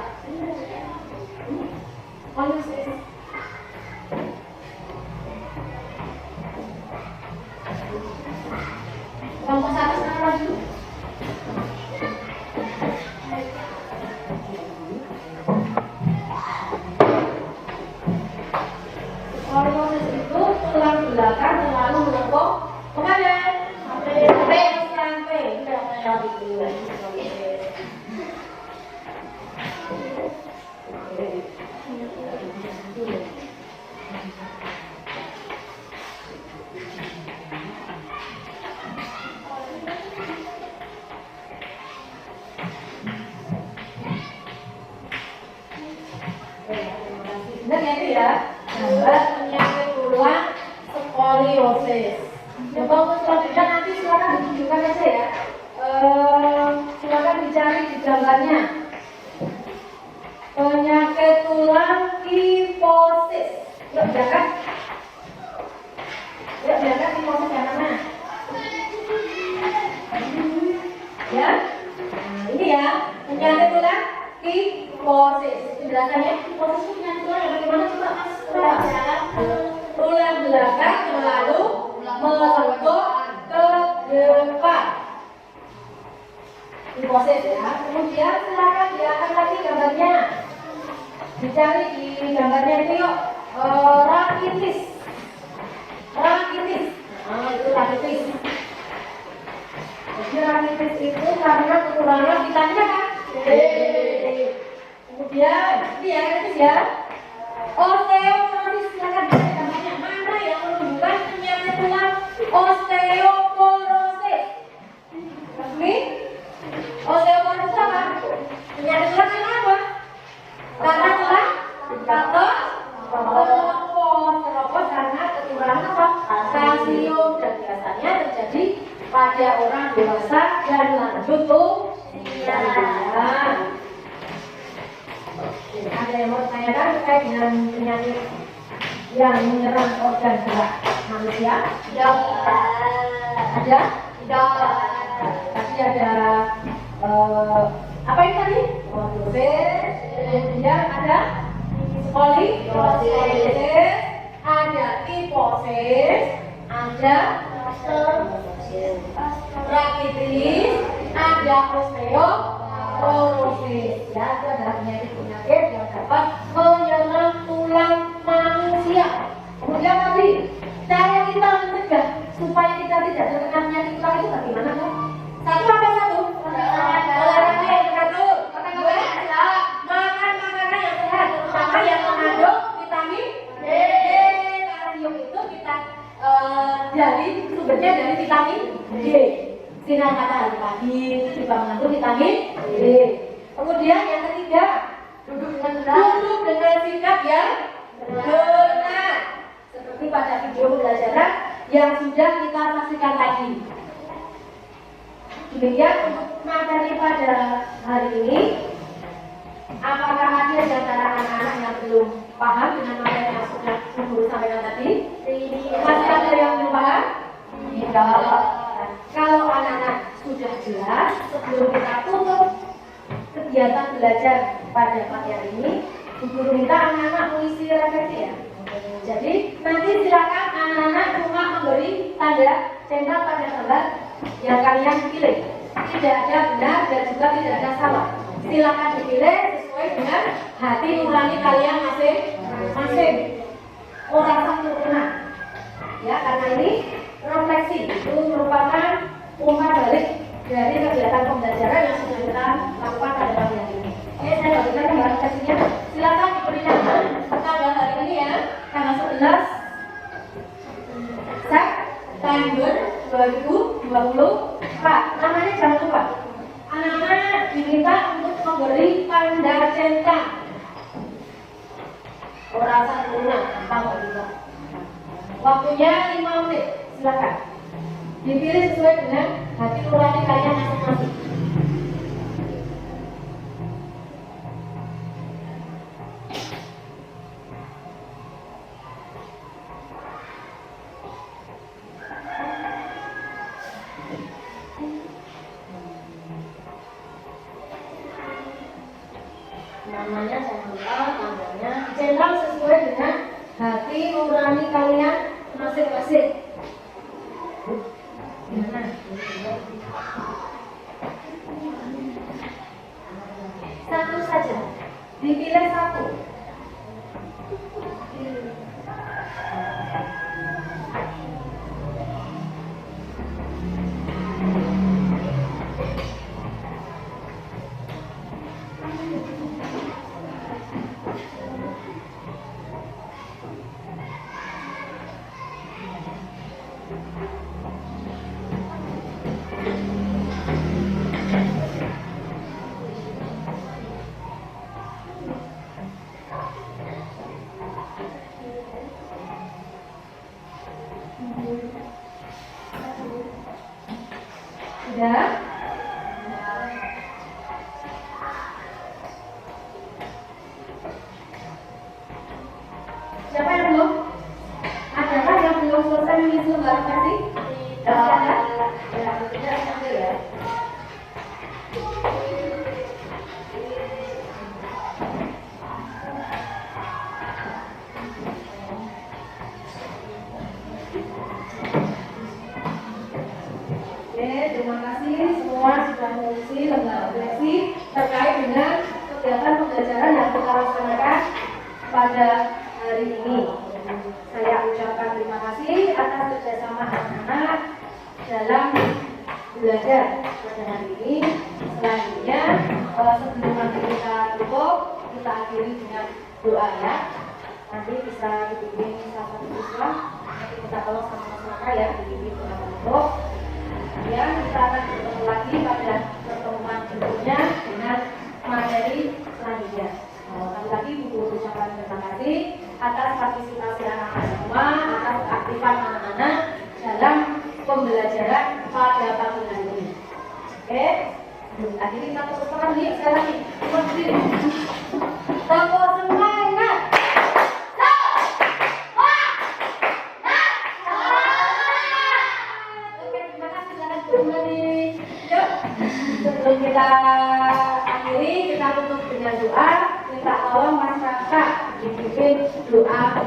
[SPEAKER 4] Kelompok 1 sekarang maju. Skoliosis itu tulang belakang terlalu melengkung kemana? Sampai benar ya itu ya, penyakit tulang skoliosis. Coba untuk selanjutnya nanti silakan ditunjukkan aja ya. Silakan dicari di gambarnya. Penyakit tulang kifosis. Yuk bedakan. Yuk bedakan kifosis yang mana? Ya. Nah, ini ya penyakit tulang kifosis. Penjelasan ya. Kifosis itu penyakit tulang yang bagaimana coba Mas? Tulang belakang terlalu melengkung ke depan. Kifosis ya. Kemudian silakan diangkat lagi gambarnya. Dicari di gambarnya itu yuk. Rakitis. Rakitis. Nah, itu rakitis. Jadi rakitis itu karena kekurangan vitamin kan? Kemudian ini ya rakitis ya. Osteoporosis, silakan dicari gambarnya. Mana yang menunjukkan penyakit tulang osteoporosis? Oke? Osteoporosis apa? Penyakit tulang yang apa? Karena tulang keropos karena kekurangan apa? Kalsium, dan biasanya terjadi pada orang dewasa dan lanjut usia. Ada yang mau ditanyakan terkait dengan penyakit yang menyerang organ gerak manusia? Ada? Tadi ada apa ini tadi? Kemudian ada skoliosis, ada kifosis, ada rakitis, ada osteoporosis. Ya, itu adalah penyakit yang dapat menyerang tulang manusia. Kemudian tadi, cara kita mencegah supaya kita tidak terkena penyakit tulang itu bagaimana, kan? Satu apa satu? Olahraga yang teratur. Makan makanan yang sehat, terutama yang mengandung vitamin D. Kalsium itu kita dari sumbernya dari vitamin D. Sinar matahari pagi juga mengandung vitamin D. Kemudian yang ketiga, duduk dengan sikap yang benar, seperti pada video pembelajaran yang sudah kita saksikan tadi. Demikian untuk materi pada hari ini. Apakah ada di antara anak-anak yang belum paham dengan materi yang sudah guru sampaikan tadi? Masih ada yang belum paham? Tidak. Kalau anak-anak sudah jelas, sebelum kita tutup kegiatan belajar pada pagi hari ini, guru minta anak-anak mengisi refleksi ya. Jadi nanti silakan anak-anak cuma memberi tanda centang pada gambar yang kalian pilih. Tidak ada benar dan juga tidak ada salah. Silakan dipilih sesuai dengan hati nurani kalian masing-masing. Orang sempurna. Ya, karena ini refleksi itu merupakan umpan balik dari kegiatan pembelajaran yang sudah kita lakukan pada pagi hari ini. Oke, saya bagikan gambar refleksinya. Silakan diberikan tanggal hari ini ya, tanggal 11 September 2024. Namanya jangan lupa. Anak-anak diminta untuk memberi tanda centang. Orang sempurna, gampang juga. Waktunya 5 menit, silakan. Dipilih sesuai dengan hati nurani kalian masing-masing. Namanya jangan lupa, tandanya centang sesuai dengan hati nurani kalian masing-masing. Gimana? Satu saja, dipilih satu. Sudah? Siapa yang belum? Adakah yang belum selesai mengisi lembar versi? Tidak ada? Ya, tidak sampai ya. Terima kasih semua sudah mengisi lembar refleksi terkait dengan kegiatan pembelajaran yang kita laksanakan pada hari ini. Saya ucapkan terima kasih atas kerjasama anak-anak dalam belajar pada hari ini. Selanjutnya, sebelum nanti kita tutup, kita akhiri dengan doa ya. Nanti bisa dibimbing salah satu siswa, nanti kita tolong sama-sama ya dibimbing dengan bentuk. Kemudian kita akan bertemu lagi pada pertemuan berikutnya dengan materi selanjutnya. Kali lagi Ibu ucapkan terima kasih atas partisipasi anak-anak semua, atas keaktifan anak-anak dalam pembelajaran pada
[SPEAKER 1] Akhirnya kita terus terang nih sekarang nih. Berdiri. Tepuk semangat. Oke, terima kasih karena kembali. Yuk, sebelum kita akhiri, kita tutup dengan doa. Kita tolong Mas Kakak dipimpin doa.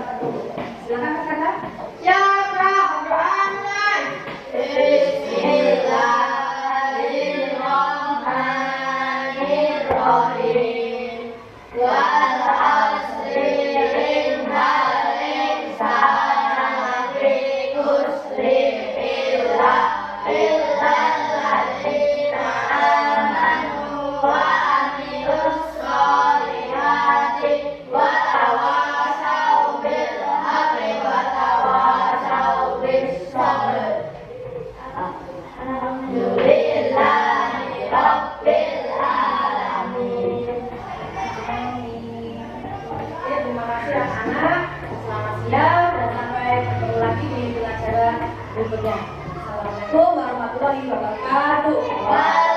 [SPEAKER 1] Silakan Kakak.
[SPEAKER 2] Ya Rahman, Bismillahirrahmanirrahim. Wal asri innal insana lafi khusr illa alladzina amanu wa amilus solihati wa tawasaw bil haqqi wa tawasaw bis sabr. Alhamdulillahi rabbil alamin.
[SPEAKER 1] Ya, terima kasih anak-anak. Selamat siang dan sampai ketemu lagi di pelajaran berikutnya. Assalamualaikum warahmatullahi wabarakatuh.